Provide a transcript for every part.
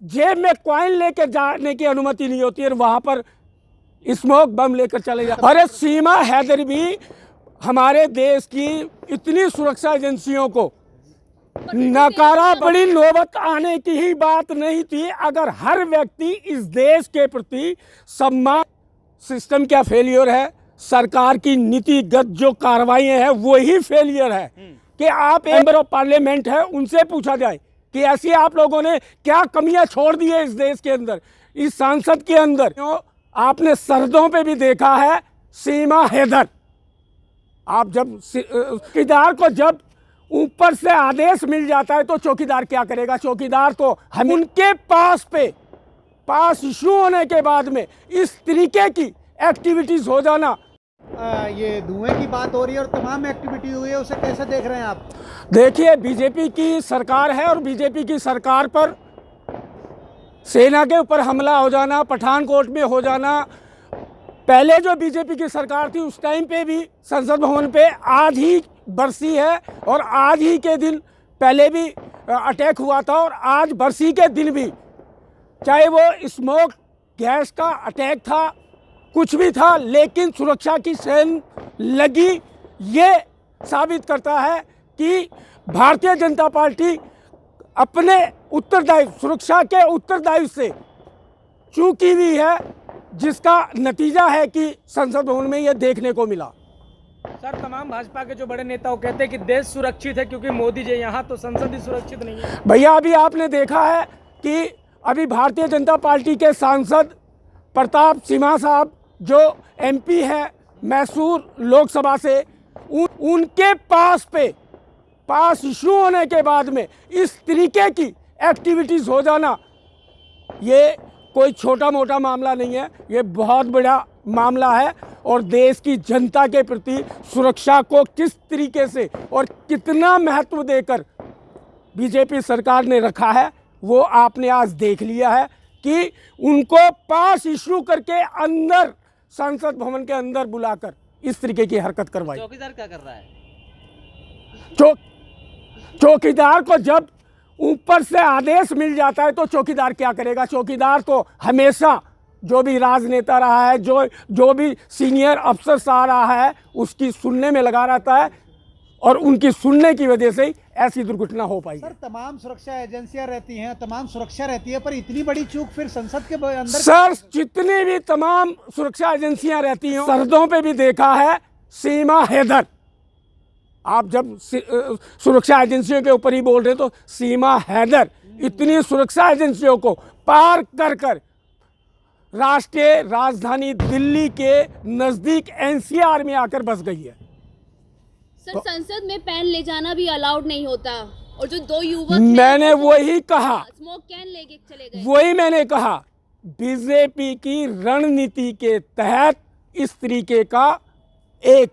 जेब में कॉइन लेके जाने की अनुमति नहीं होती है, वहां पर स्मोक बम लेकर चले जाते। अरे सीमा हैदर भी हमारे देश की इतनी सुरक्षा एजेंसियों को नकारा, बड़ी नौबत आने की ही बात नहीं थी अगर हर व्यक्ति इस देश के प्रति सम्मान। सिस्टम क्या फेलियर है, सरकार की नीतिगत जो कार्रवाइयां हैं वही फेलियर है कि आप मेंबर ऑफ पार्लियामेंट है, उनसे पूछा जाए कि ऐसी आप लोगों ने क्या कमियां छोड़ दी है इस देश के अंदर, इस सांसद के अंदर। आपने सरहदों पे भी देखा है सीमा हैदर। आप जब चौकीदार को जब ऊपर से आदेश मिल जाता है तो चौकीदार क्या करेगा? चौकीदार तो हम उनके पास इशू होने के बाद में इस तरीके की एक्टिविटीज हो जाना। ये धुएं की बात हो रही है और तमाम एक्टिविटी हुई है, उसे कैसे देख रहे हैं आप? देखिए, बीजेपी की सरकार है और बीजेपी की सरकार पर सेना के ऊपर हमला हो जाना, पठानकोट में हो जाना, पहले जो बीजेपी की सरकार थी उस टाइम पे भी संसद भवन पे आज ही बरसी है और आज ही के दिन पहले भी अटैक हुआ था और आज बरसी के दिन भी, चाहे वो स्मोक गैस का अटैक था, कुछ भी था, लेकिन सुरक्षा की सेन लगी। ये साबित करता है कि भारतीय जनता पार्टी अपने उत्तरदायित्व, सुरक्षा के उत्तरदायित्व से चूकी हुई है, जिसका नतीजा है कि संसद भवन में यह देखने को मिला। सर, तमाम भाजपा के जो बड़े नेता वो कहते हैं कि देश सुरक्षित है क्योंकि मोदी जी यहाँ, तो संसद ही सुरक्षित नहीं है। भैया, अभी आपने देखा है कि अभी भारतीय जनता पार्टी के सांसद प्रताप सिम्हा साहब जो एमपी है मैसूर लोकसभा से, उनके पास इशू होने के बाद में इस तरीके की एक्टिविटीज हो जाना, ये कोई छोटा मोटा मामला नहीं है, ये बहुत बड़ा मामला है। और देश की जनता के प्रति सुरक्षा को किस तरीके से और कितना महत्व देकर बीजेपी सरकार ने रखा है वो आपने आज देख लिया है कि उनको पास इशू करके अंदर संसद भवन के अंदर बुलाकर इस तरीके की हरकत करवाई। चौकीदार क्या कर रहा है? चौकीदार को जब ऊपर से आदेश मिल जाता है तो चौकीदार क्या करेगा? चौकीदार तो हमेशा जो भी राजनेता रहा है, जो भी सीनियर अफसर आ रहा है, उसकी सुनने में लगा रहता है और उनकी सुनने की वजह से ही ऐसी दुर्घटना हो पाई। सर, तमाम सुरक्षा एजेंसियां रहती हैं, तमाम सुरक्षा रहती है, पर इतनी बड़ी चूक फिर संसद के अंदर। सर, जितनी भी तमाम सुरक्षा एजेंसियां रहती हैं, सरहदों पे भी देखा है सीमा हैदर। आप जब सुरक्षा एजेंसियों के ऊपर ही बोल रहे हैं तो सीमा हैदर इतनी सुरक्षा एजेंसियों को पार कर राष्ट्रीय राजधानी दिल्ली के नजदीक एनसीआर में आकर बस गई है। सर, संसद में पेन ले जाना भी अलाउड नहीं होता और जो दो युवक, मैंने वही कहा, स्मोक कैन लेके चले गए। वही मैंने कहा, बीजेपी की रणनीति के तहत इस तरीके का एक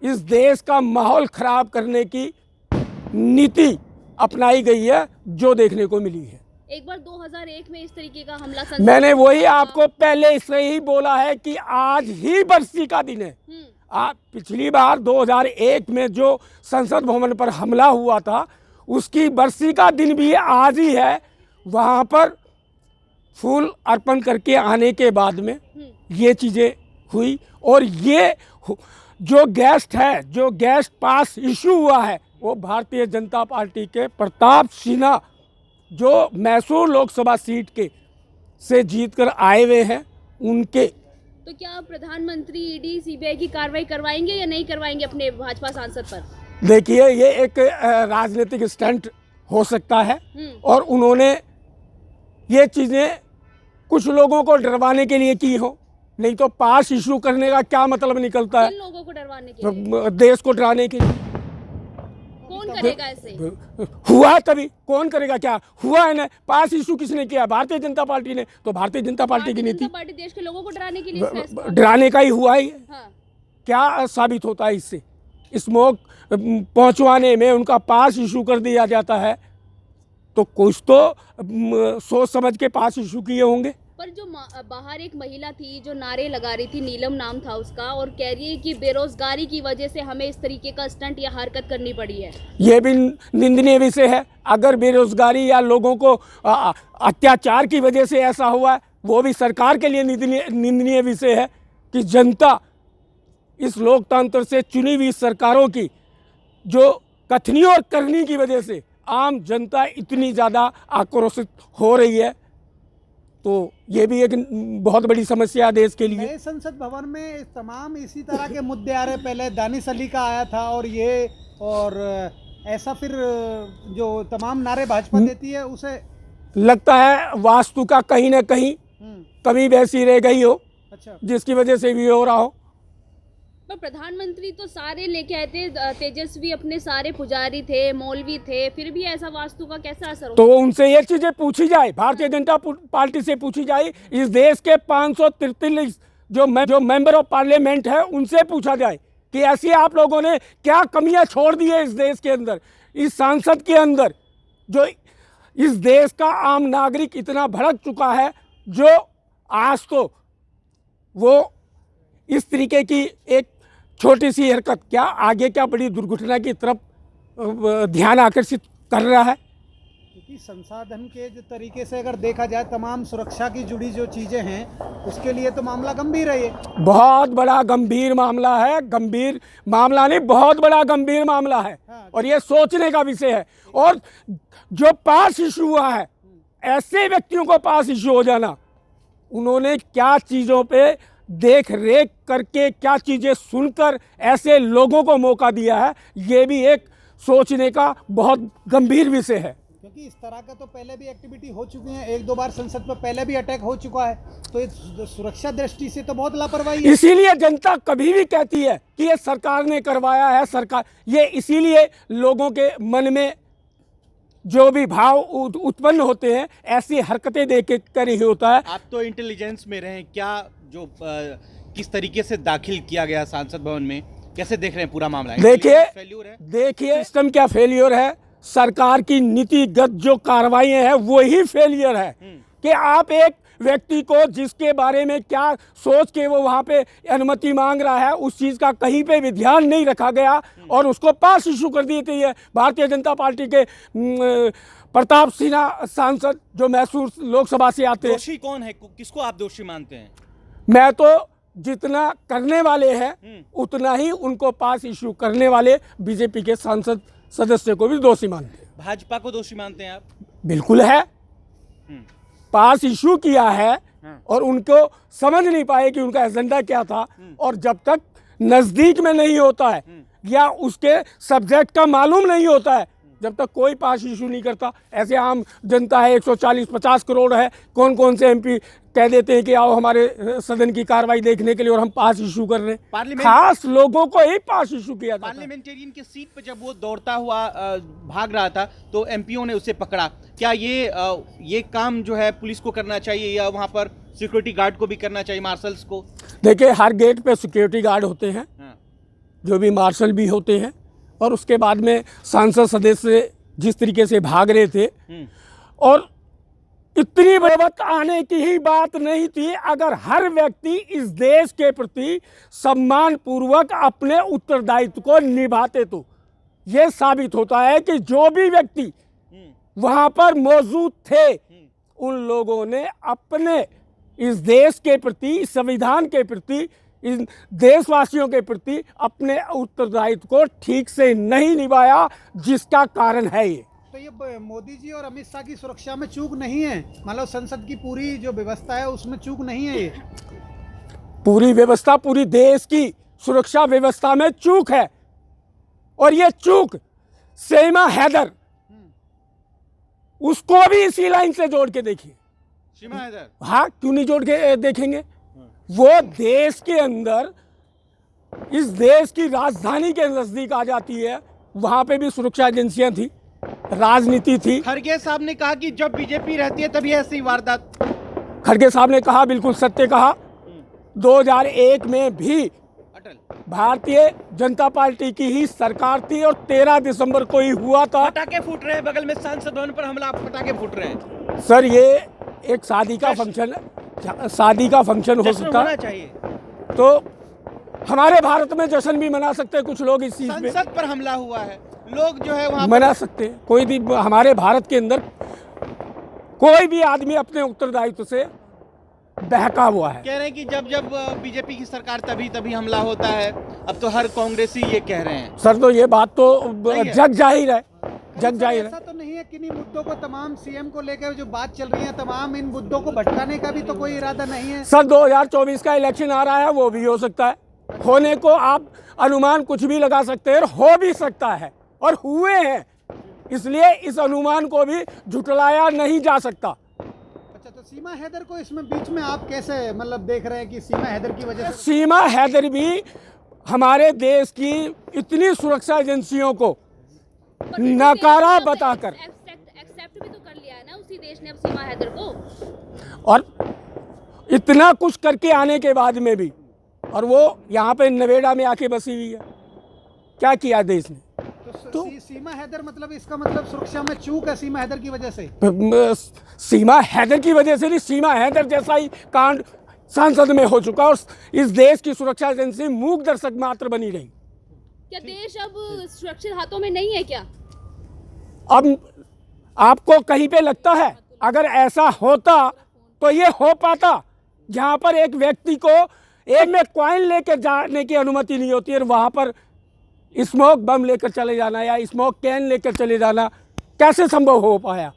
इस देश का माहौल खराब करने की नीति अपनाई गई है जो देखने को मिली है। एक बार 2001 में इस तरीके का हमला मैंने वही आपको पहले से ही बोला है कि आज ही बरसी का दिन है। आप पिछली बार 2001 में जो संसद भवन पर हमला हुआ था उसकी बरसी का दिन भी आज ही है। वहाँ पर फूल अर्पण करके आने के बाद में ये चीज़ें हुई और ये जो गेस्ट पास इशू हुआ है वो भारतीय जनता पार्टी के प्रताप सिन्हा जो मैसूर लोकसभा सीट के से जीतकर आए हुए हैं उनके। तो क्या प्रधानमंत्री ईडी सीबीआई की कार्रवाई करवाएंगे या नहीं करवाएंगे अपने भाजपा सांसद पर? देखिए, ये एक राजनीतिक स्टंट हो सकता है और उन्होंने ये चीज़ें कुछ लोगों को डरवाने के लिए की हो, नहीं तो पास इशू करने का क्या मतलब निकलता है? किन लोगों को डरवाने के लिए? देश को डराने के लिए। कौन करेगा ऐसे? हुआ तभी कौन करेगा? क्या हुआ है ना? पास इशू किसने किया? भारतीय जनता पार्टी ने। तो भारतीय जनता पार्टी की नीति, पार्टी देश के लोगों को डराने के लिए डराने का ही हुआ ही। हाँ। क्या साबित होता है इससे? स्मोक पहुंचवाने में उनका पास इशू कर दिया जाता है तो कुछ तो सोच समझ के पास इशू किए होंगे। पर जो बाहर एक महिला थी जो नारे लगा रही थी, नीलम नाम था उसका, और कह रही है कि बेरोजगारी की वजह से हमें इस तरीके का स्टंट या हरकत करनी पड़ी है। ये भी निंदनीय विषय है। अगर बेरोजगारी या लोगों को अत्याचार की वजह से ऐसा हुआ है, वो भी सरकार के लिए निंदनीय विषय है कि जनता इस लोकतंत्र से चुनी हुई सरकारों की जो कथनी और करनी की वजह से आम जनता इतनी ज़्यादा आक्रोशित हो रही है। तो ये भी एक बहुत बड़ी समस्या है देश के लिए। नए संसद भवन में तमाम इसी तरह के मुद्दे आ रहे। पहले दानिश अली का आया था और ऐसा फिर जो तमाम नारे भाजपा देती है उसे लगता है वास्तु का कहीं ना कहीं कमी वैसी रह गई हो, अच्छा, जिसकी वजह से भी हो रहा हो। पर प्रधानमंत्री तो सारे लेके आए थे, तेजस्वी अपने सारे पुजारी थे, मौलवी थे, फिर भी ऐसा वास्तु का कैसा असर तो उनसे ये चीजें पूछी जाए, भारतीय जनता पार्टी से पूछी जाए, इस देश के 543 जो मेंबर ऑफ पार्लियामेंट है उनसे पूछा जाए कि ऐसी आप लोगों ने क्या कमियां छोड़ दी है इस देश के अंदर, इस सांसद के अंदर, जो इस देश का आम नागरिक इतना भड़क चुका है, जो आज तो वो इस तरीके की एक छोटी सी हरकत क्या आगे क्या बड़ी दुर्घटना की तरफ ध्यान आकर्षित कर रहा है। क्योंकि संसाधन के जो तरीके से अगर देखा जाए, तमाम सुरक्षा की जुड़ी जो चीज़ें हैं, उसके लिए तो मामला गंभीर है। ये बहुत बड़ा गंभीर मामला है। गंभीर मामला नहीं, बहुत बड़ा गंभीर मामला है। हाँ। और ये सोचने का विषय है। और जो पास इशू हुआ है, ऐसे व्यक्तियों को पास इशू हो जाना, उन्होंने क्या चीज़ों पे देख रेख करके, क्या चीज़ें सुनकर ऐसे लोगों को मौका दिया है, ये भी एक सोचने का बहुत गंभीर विषय है। क्योंकि इस तरह का तो पहले भी एक्टिविटी हो चुकी है, 1-2 बार संसद पर पहले भी अटैक हो चुका है, तो इस सुरक्षा दृष्टि से तो बहुत लापरवाही है। इसीलिए जनता कभी भी कहती है कि ये सरकार ने करवाया है, सरकार ये, इसीलिए लोगों के मन में जो भी भाव उत्पन्न होते हैं ऐसी हरकतें देख कर ही होता है। आप तो इंटेलिजेंस में रहे, क्या जो किस तरीके से दाखिल किया गया सांसद भवन में, कैसे देख रहे हैं पूरा मामला? देखिए सिस्टम क्या फेलियर है, सरकार की नीतिगत जो कार्रवाइयां हैं वही फेलियर है कि आप एक व्यक्ति को जिसके बारे में क्या सोच के वो वहाँ पे अनुमति मांग रहा है, उस चीज़ का कहीं पे भी ध्यान नहीं रखा गया और उसको पास इशू कर दी थी। भारतीय जनता पार्टी के प्रताप सिन्हा सांसद जो मैसूर लोकसभा से आते हैं। दोषी कौन है, किसको आप दोषी मानते हैं? मैं तो जितना करने वाले हैं उतना ही उनको पास इशू करने वाले बीजेपी के सांसद सदस्य को भी दोषी मानते हैं। भाजपा को दोषी मानते हैं आप? बिल्कुल है। पास इशू किया है और उनको समझ नहीं पाए कि उनका एजेंडा क्या था, और जब तक नज़दीक में नहीं होता है या उसके सब्जेक्ट का मालूम नहीं होता है, जब तक कोई पास इशू नहीं करता। ऐसे आम जनता है, 140-50 करोड़ है, कौन कौन से एमपी कह देते हैं कि आओ हमारे सदन की कार्रवाई देखने के लिए और हम पास इशू कर रहे हैं। खास लोगों को ही पास इशू किया जाता है। पार्लियामेंटेरियन की सीट पर जब वो दौड़ता हुआ भाग रहा था तो एमपीओ ने उसे पकड़ा। क्या ये काम जो है पुलिस को करना चाहिए या वहाँ पर सिक्योरिटी गार्ड को भी करना चाहिए, मार्शल्स को? देखिए, हर गेट पे सिक्योरिटी गार्ड होते हैं, जो भी मार्शल भी होते हैं, और उसके बाद में सांसद सदस्य जिस तरीके से भाग रहे थे, और इतनी बरबत आने की ही बात नहीं थी अगर हर व्यक्ति इस देश के प्रति सम्मान पूर्वक अपने उत्तरदायित्व को निभाते, तो ये साबित होता है कि जो भी व्यक्ति वहां पर मौजूद थे उन लोगों ने अपने इस देश के प्रति, संविधान के प्रति, इन देशवासियों के प्रति अपने उत्तरदायित्व को ठीक से नहीं निभाया, जिसका कारण है ये। तो ये मोदी जी और अमित शाह की सुरक्षा में चूक नहीं है, मतलब संसद की पूरी जो व्यवस्था है उसमें चूक नहीं है। ये पूरी व्यवस्था, पूरी देश की सुरक्षा व्यवस्था में चूक है, और ये चूक सीमा हैदर, उसको भी इसी लाइन से जोड़ के देखिए। सीमा हैदर, हाँ, क्यों नहीं जोड़ के देखेंगे? वो देश के अंदर, इस देश की राजधानी के नजदीक आ जाती है, वहां पे भी सुरक्षा एजेंसियां थी, राजनीति थी। खड़गे साहब ने कहा कि जब बीजेपी रहती है तभी ऐसी वारदात। खड़गे साहब ने कहा, बिल्कुल सत्य कहा। 2001 में भी भारतीय जनता पार्टी की ही सरकार थी और 13 दिसंबर को ही हुआ था। पटाखे फूट रहे हैं बगल में, सांसद भवन पर हमला, पटाखे फूट रहे हैं। सर, ये एक शादी का फंक्शन है, शादी का फंक्शन हो जश्न सकता होना है, चाहिए। तो हमारे भारत में जश्न भी मना सकते हैं कुछ लोग इस चीज़ में, संसद पर हमला हुआ है, लोग जो है वहाँ मना सकते हैं। कोई भी हमारे भारत के अंदर कोई भी आदमी अपने उत्तरदायित्व से बहका हुआ है। कह रहे हैं कि जब जब बीजेपी की सरकार तभी तभी हमला होता है। अब तो हर कांग्रेसी ये कह रहे हैं। सर तो ये बात तो है। जग जाहिर है, जग सर, जाहिर ऐसा है। तो नहीं है किन्हीं मुद्दों को तमाम सीएम को लेकर जो बात चल रही है, तमाम इन मुद्दों को भटकाने का भी तो कोई इरादा नहीं है। सर 2024 का इलेक्शन आ रहा है, वो भी हो सकता है, होने को आप अनुमान कुछ भी लगा सकते हैं, हो भी सकता है और हुए हैं, इसलिए इस अनुमान को भी झुटलाया नहीं जा सकता। अच्छा, तो सीमा हैदर को इसमें बीच में आप कैसे मतलब देख रहे हैं कि सीमा हैदर की वजह से सीमा हैदर भी हमारे देश की इतनी सुरक्षा एजेंसियों को पर नकारा उसी देश ने बताकर एक्सेप्ट भी तो कर लिया है ना उसी देश ने अब सीमा हैदर को। और इतना कुछ करके आने के बाद में भी, और वो यहाँ पे नवेड़ा में आके बसी हुई है, क्या किया देश ने? तो सीमा हैदर मतलब इसका मतलब सुरक्षा में चूक है सीमा हैदर की वजह से। सीमा हैदर की वजह से नहीं, सीमा हैदर जैसा ही कांड संसद में हो चुका और इस देश की सुरक्षा एजेंसी मूक दर्शक मात्र बनी रही। क्या देश अब सुरक्षित हाथों में नहीं है क्या? अब आपको कहीं पे लगता है अगर ऐसा होता तो ये हो पाता? जहाँ पर एक व्यक्ति को एक में कॉइन लेकर जाने की अनुमति नहीं होती है, वहाँ पर स्मोक बम लेकर चले जाना या स्मोक कैन लेकर चले जाना कैसे संभव हो पाया?